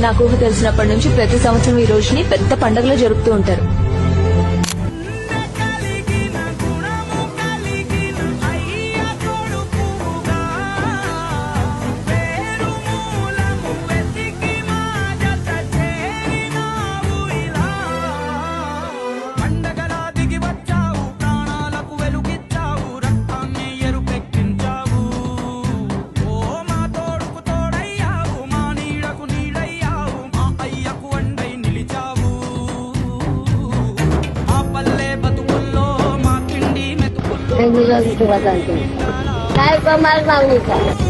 నాకు ఊహ తెలిసినప్పటి నుంచి ప్రతి సంవత్సరం ఈ రోజుని పెద్ద పండుగలో జరుపుతూ ఉంటారు. Saya juga gitu bahasa itu. Saya kemarin mau nikah.